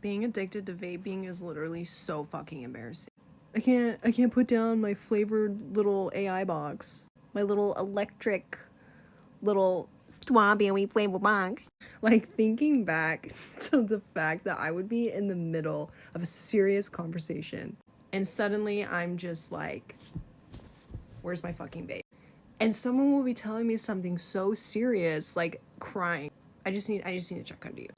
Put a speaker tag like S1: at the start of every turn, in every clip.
S1: Being addicted to vaping is literally so fucking embarrassing. I can't put down my flavored little AI box. My little electric little strawberry flavor box. Like, thinking back to the fact that I would be in the middle of a serious conversation and suddenly I'm just like, where's my fucking vape? And someone will be telling me something so serious, like crying. I just need to check under you.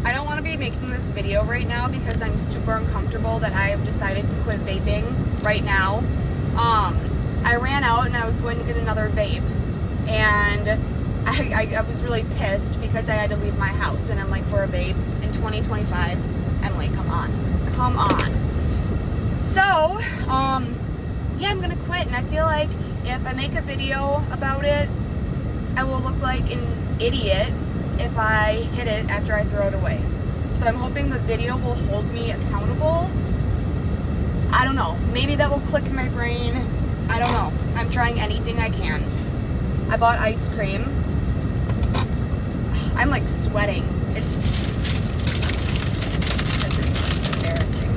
S2: I don't want to be making this video right now because I'm super uncomfortable that I have decided to quit vaping right now. I ran out and I was going to get another vape, and I was really pissed because I had to leave my house, and I'm like, for a vape in 2025, Emily, come on. So, yeah, I'm gonna quit, and I feel like if I make a video about it, I will look like an idiot if I hit it after I throw it away. So I'm hoping the video will hold me accountable. I don't know. Maybe that will click in my brain. I don't know. I'm trying anything I can. I bought ice cream. I'm like sweating. It's embarrassing.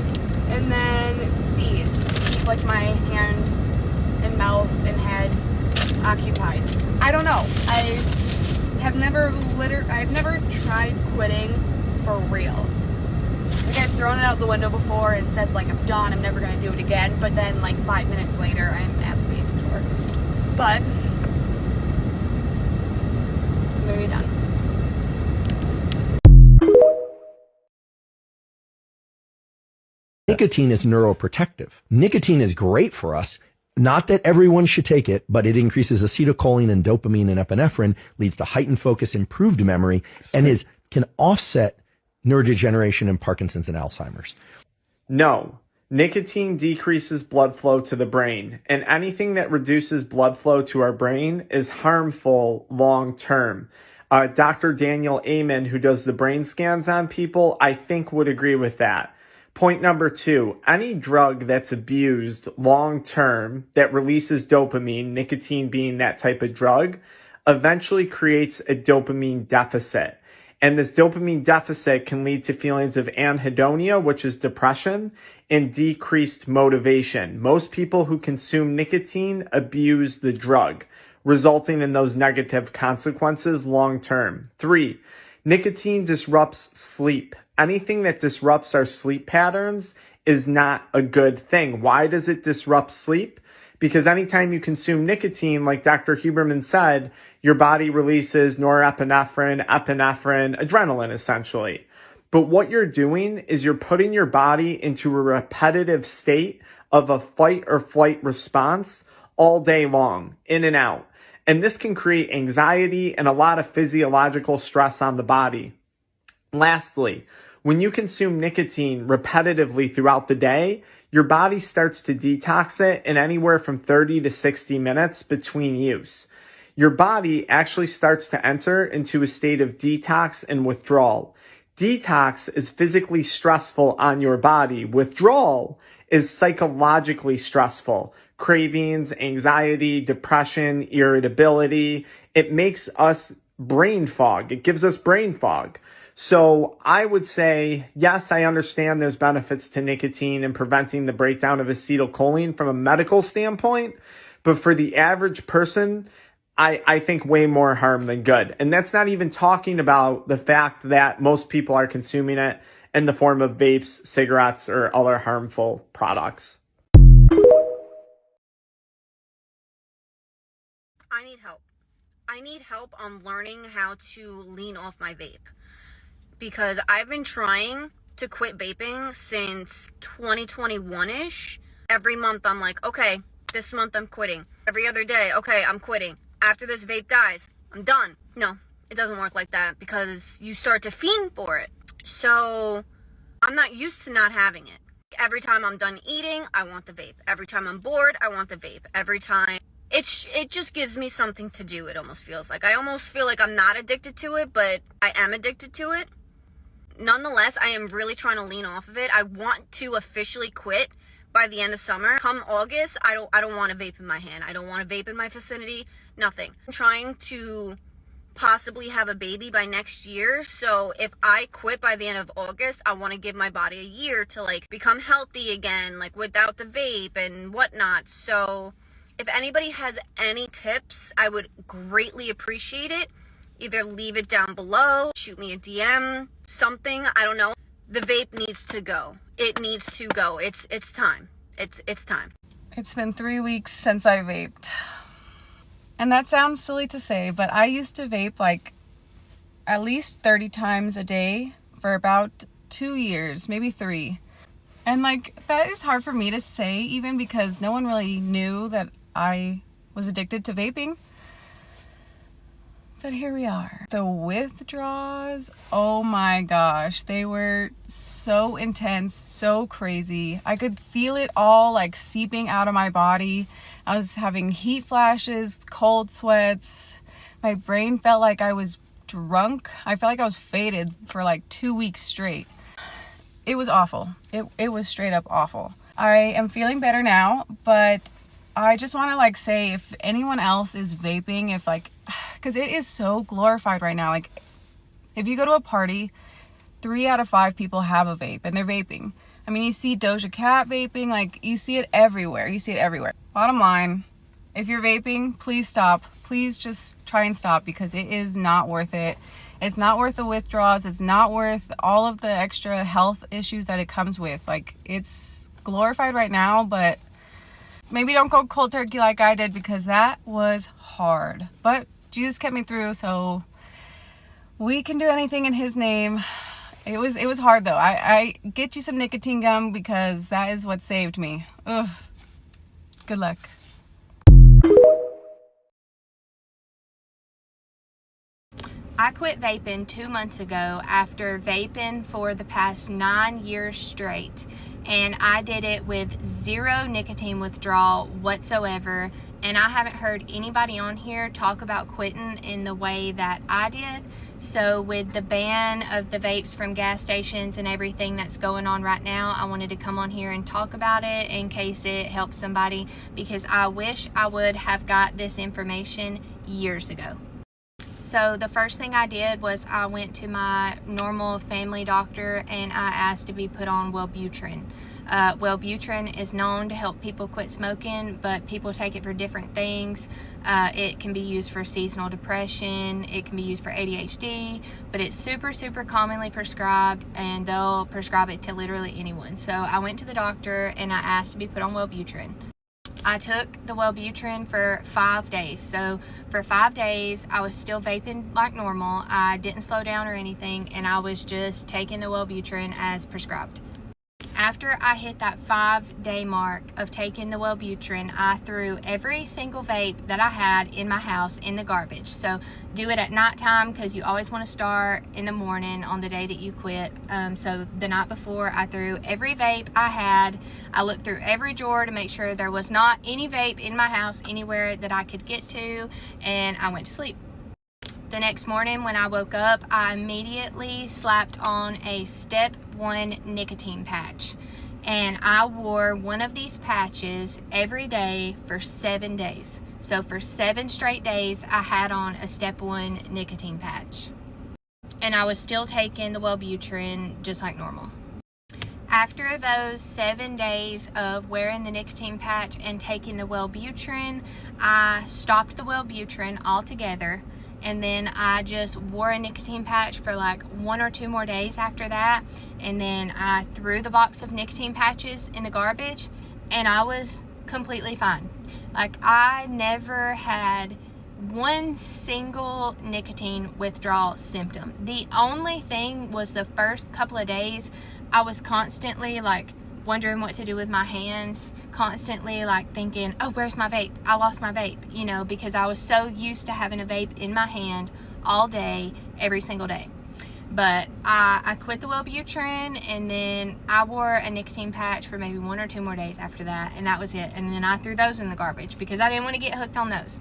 S2: And then seeds to keep like my hand and mouth and head occupied. I don't know. I've never tried quitting for real. Like, I've thrown it out the window before and said, like, I'm done, I'm never gonna do it again, but then like 5 minutes later I'm at the vape store. But I'm gonna be done.
S3: Nicotine is neuroprotective. Nicotine is great for us. Not that everyone should take it, but it increases acetylcholine and dopamine and epinephrine, leads to heightened focus, improved memory, and can offset neurodegeneration and Parkinson's and Alzheimer's.
S4: No, nicotine decreases blood flow to the brain, and anything that reduces blood flow to our brain is harmful long term. Dr. Daniel Amen, who does the brain scans on people, I think would agree with that. Point number 2, any drug that's abused long term that releases dopamine, nicotine being that type of drug, eventually creates a dopamine deficit. And this dopamine deficit can lead to feelings of anhedonia, which is depression, and decreased motivation. Most people who consume nicotine abuse the drug, resulting in those negative consequences long term. 3, nicotine disrupts sleep. Anything that disrupts our sleep patterns is not a good thing. Why does it disrupt sleep? Because anytime you consume nicotine, like Dr. Huberman said, your body releases norepinephrine, epinephrine, adrenaline, essentially. But what you're doing is you're putting your body into a repetitive state of a fight or flight response all day long, in and out. And this can create anxiety and a lot of physiological stress on the body. Lastly, when you consume nicotine repetitively throughout the day, your body starts to detox it in anywhere from 30 to 60 minutes between use. Your body actually starts to enter into a state of detox and withdrawal. Detox is physically stressful on your body. Withdrawal is psychologically stressful. Cravings, anxiety, depression, irritability. It makes us brain fog. It gives us brain fog. So I would say, yes, I understand there's benefits to nicotine in preventing the breakdown of acetylcholine from a medical standpoint, but for the average person, I think way more harm than good. And that's not even talking about the fact that most people are consuming it in the form of vapes, cigarettes, or other harmful products.
S2: I need help. I need help on learning how to lean off my vape. Because I've been trying to quit vaping since 2021-ish. Every month I'm like, okay, this month I'm quitting. Every other day, okay, I'm quitting. After this vape dies, I'm done. No, it doesn't work like that because you start to fiend for it. So I'm not used to not having it. Every time I'm done eating, I want the vape. Every time I'm bored, I want the vape. Every time. It just gives me something to do, it almost feels like. I almost feel like I'm not addicted to it, but I am addicted to it. Nonetheless, I am really trying to lean off of it. I want to officially quit by the end of summer. Come August, I don't want a vape in my hand. I don't want a vape in my vicinity. Nothing. I'm trying to possibly have a baby by next year. So if I quit by the end of August, I want to give my body a year to like become healthy again, like without the vape and whatnot. So if anybody has any tips, I would greatly appreciate it. Either leave it down below, shoot me a DM, something, I don't know. The vape needs to go. It needs to go. It's time. It's time.
S5: It's been 3 weeks since I vaped. And that sounds silly to say, but I used to vape like at least 30 times a day for about 2 years, maybe 3. And like, that is hard for me to say even because no one really knew that I was addicted to vaping. But here we are. The withdrawals, oh my gosh, they were so intense, so crazy. I could feel it all like seeping out of my body. I was having heat flashes, cold sweats. My brain felt like I was drunk. I felt like I was faded for like 2 weeks straight. It was awful. It was straight up awful. I am feeling better now, but I just want to like say if anyone else is vaping, if like, because it is so glorified right now. Like if you go to a party, 3 out of 5 people have a vape and they're vaping. I mean, you see Doja Cat vaping, like you see it everywhere. You see it everywhere. Bottom line, if you're vaping, please stop. Please just try and stop because it is not worth it. It's not worth the withdrawals. It's not worth all of the extra health issues that it comes with. Like it's glorified right now, but maybe don't go cold turkey like I did because that was hard. But Jesus kept me through, so we can do anything in his name. It was hard though. I get you some nicotine gum because that is what saved me. Ugh. Good luck.
S6: I quit vaping 2 months ago after vaping for the past 9 years straight. And I did it with 0 nicotine withdrawal whatsoever. And I haven't heard anybody on here talk about quitting in the way that I did. So with the ban of the vapes from gas stations and everything that's going on right now, I wanted to come on here and talk about it in case it helps somebody, because I wish I would have got this information years ago. So the first thing I did was I went to my normal family doctor and I asked to be put on Wellbutrin. Wellbutrin is known to help people quit smoking, but people take it for different things. It can be used for seasonal depression, it can be used for ADHD, but it's super commonly prescribed and they'll prescribe it to literally anyone. So I went to the doctor and I asked to be put on Wellbutrin. I took the Wellbutrin for 5 days. So for 5 days, I was still vaping like normal. I didn't slow down or anything, and I was just taking the Wellbutrin as prescribed. After I hit that 5-day mark of taking the Wellbutrin, I threw every single vape that I had in my house in the garbage. So do it at nighttime because you always want to start in the morning on the day that you quit. So the night before, I threw every vape I had. I looked through every drawer to make sure there was not any vape in my house anywhere that I could get to, and I went to sleep. The next morning when I woke up, I immediately slapped on a step 1 nicotine patch. And I wore one of these patches every day for 7 days. So for 7 straight days, I had on a step 1 nicotine patch. And I was still taking the Wellbutrin just like normal. After those 7 days of wearing the nicotine patch and taking the Wellbutrin, I stopped the Wellbutrin altogether. And then I just wore a nicotine patch for like 1 or 2 more days after that. And then I threw the box of nicotine patches in the garbage and I was completely fine. Like I never had one single nicotine withdrawal symptom. The only thing was the first couple of days I was constantly like wondering what to do with my hands, constantly like thinking, oh, where's my vape? I lost my vape, you know, because I was so used to having a vape in my hand all day, every single day. But I quit the Wellbutrin and then I wore a nicotine patch for maybe 1 or 2 more days after that, and that was it. And then I threw those in the garbage because I didn't want to get hooked on those.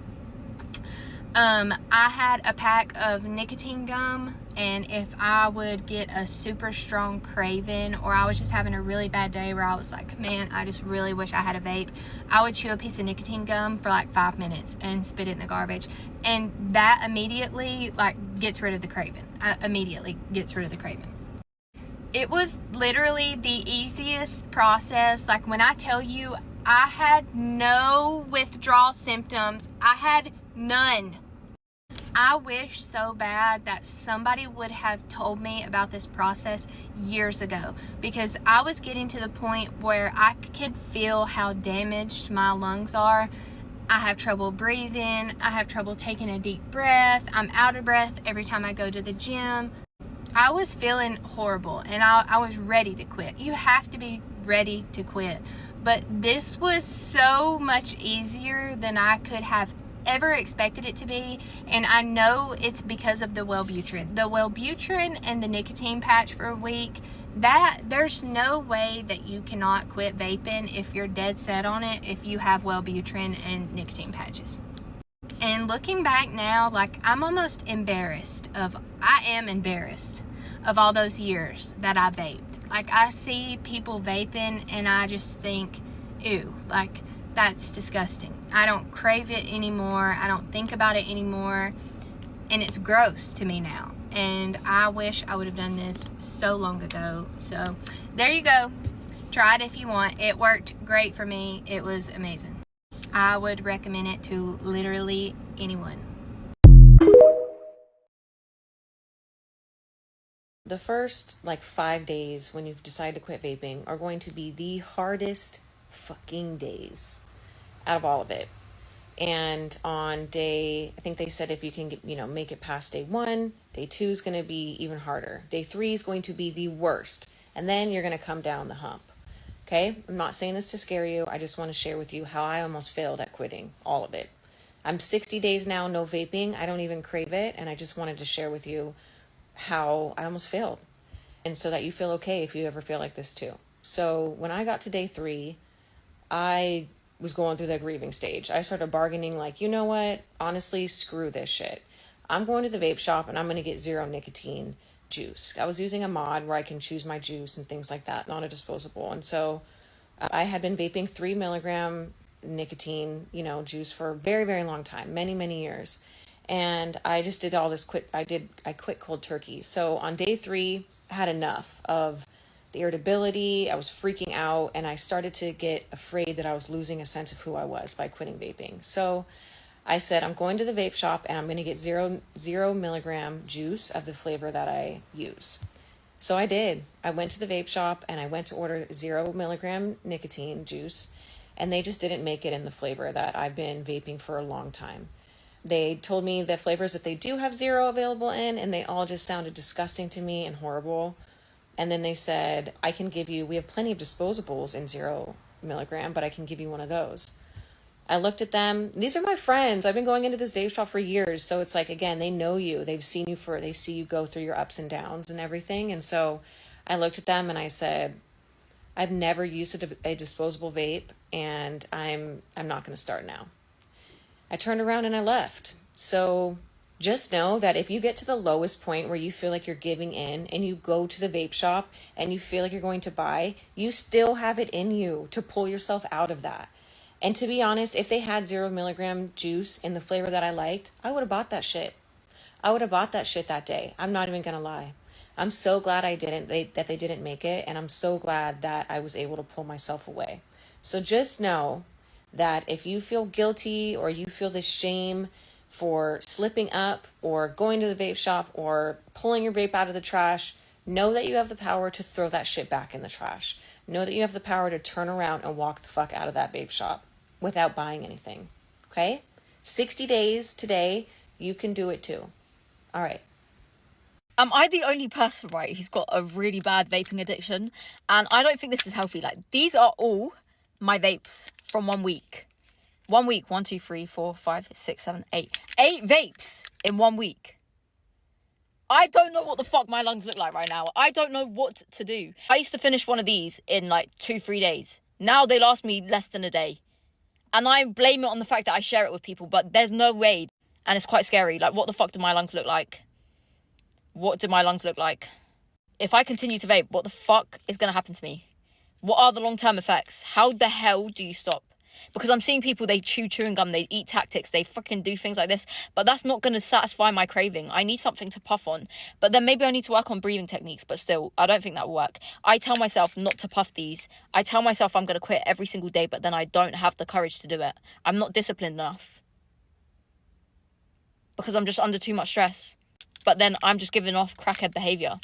S6: I had a pack of nicotine gum, and if I would get a super strong craving, or I was just having a really bad day where I was like, man, I just really wish I had a vape, I would chew a piece of nicotine gum for like 5 minutes and spit it in the garbage, and that immediately like gets rid of the craving. Immediately gets rid of the craving. It was literally the easiest process. Like, when I tell you I had no withdrawal symptoms, I had none. I wish so bad that somebody would have told me about this process years ago, because I was getting to the point where I could feel how damaged my lungs are. I have trouble breathing. I have trouble taking a deep breath. I'm out of breath every time I go to the gym. I was feeling horrible, and I was ready to quit. You have to be ready to quit. But this was so much easier than I could have ever expected it to be, and I know it's because of the Wellbutrin. The Wellbutrin and the nicotine patch for a week, that there's no way that you cannot quit vaping if you're dead set on it, if you have Wellbutrin and nicotine patches. And looking back now, like, I am embarrassed of all those years that I vaped. Like, I see people vaping and I just think, ew, like, that's disgusting. I don't crave it anymore. I don't think about it anymore. And it's gross to me now. And I wish I would have done this so long ago. So there you go. Try it if you want. It worked great for me. It was amazing. I would recommend it to literally anyone.
S7: The first 5 days when you've decided to quit vaping are going to be the hardest fucking days out of all of it. And on day, I think they said if you can get, make it past day 1, day 2 is going to be even harder. Day 3 is going to be the worst. And then you're going to come down the hump. Okay? I'm not saying this to scare you. I just want to share with you how I almost failed at quitting all of it. I'm 60 days now, no vaping. I don't even crave it. And I just wanted to share with you how I almost failed. And so that you feel okay if you ever feel like this too. So when I got to day 3, I was going through the grieving stage. I started bargaining you know what? Honestly, screw this shit. I'm going to the vape shop and I'm going to get 0 nicotine juice. I was using a mod where I can choose my juice and things like that, not a disposable. And so I had been vaping 3 milligram nicotine, juice for a very, very long time, many, many years. And I just did all this I quit cold turkey. So on day 3, I had enough of the irritability. I was freaking out, and I started to get afraid that I was losing a sense of who I was by quitting vaping. So I said, I'm going to the vape shop and I'm going to get 0 milligram juice of the flavor that I use. So I did. I went to the vape shop and I went to order 0 milligram nicotine juice, and they just didn't make it in the flavor that I've been vaping for a long time. They told me the flavors that they do have 0 available in, and they all just sounded disgusting to me and horrible. And then they said, we have plenty of disposables in 0 milligram, but I can give you one of those. I looked at them. These are my friends. I've been going into this vape shop for years. So it's again, they know you. They see you go through your ups and downs and everything. And so I looked at them and I said, I've never used a disposable vape, and I'm not going to start now. I turned around and I left. So just know that if you get to the lowest point where you feel like you're giving in and you go to the vape shop and you feel like you're going to buy, you still have it in you to pull yourself out of that. And to be honest, if they had 0 milligram juice in the flavor that I liked, I would have bought that shit. I would have bought that shit that day. I'm not even going to lie. I'm so glad that they didn't make it. And I'm so glad that I was able to pull myself away. So just know that if you feel guilty or you feel this shame for slipping up or going to the vape shop or pulling your vape out of the trash, know that you have the power to throw that shit back in the trash. Know that you have the power to turn around and walk the fuck out of that vape shop without buying anything. Okay? 60 days today, you can do it too. All right.
S8: Am I the only person, right, who's got a really bad vaping addiction? And I don't think this is healthy. These are all my vapes from 1 week. 1 week. 1, 2, 3, 4, 5, 6, 7, 8. 8 vapes in 1 week. I don't know what the fuck my lungs look like right now. I don't know what to do. I used to finish one of these in 2-3 days. Now they last me less than a day. And I blame it on the fact that I share it with people, but there's no way. And it's quite scary. Like, what the fuck do my lungs look like? What do my lungs look like? If I continue to vape, what the fuck is going to happen to me? What are the long-term effects? How the hell do you stop? Because I'm seeing people, they chew chewing gum, they eat tactics, they fucking do things like this, but that's not going to satisfy my craving. I need something to puff on. But then maybe I need to work on breathing techniques, but still, I don't think that will work. I tell myself not to puff these. I tell myself I'm going to quit every single day, but then I don't have the courage to do it. I'm not disciplined enough. Because I'm just under too much stress. But then I'm just giving off crackhead behaviour.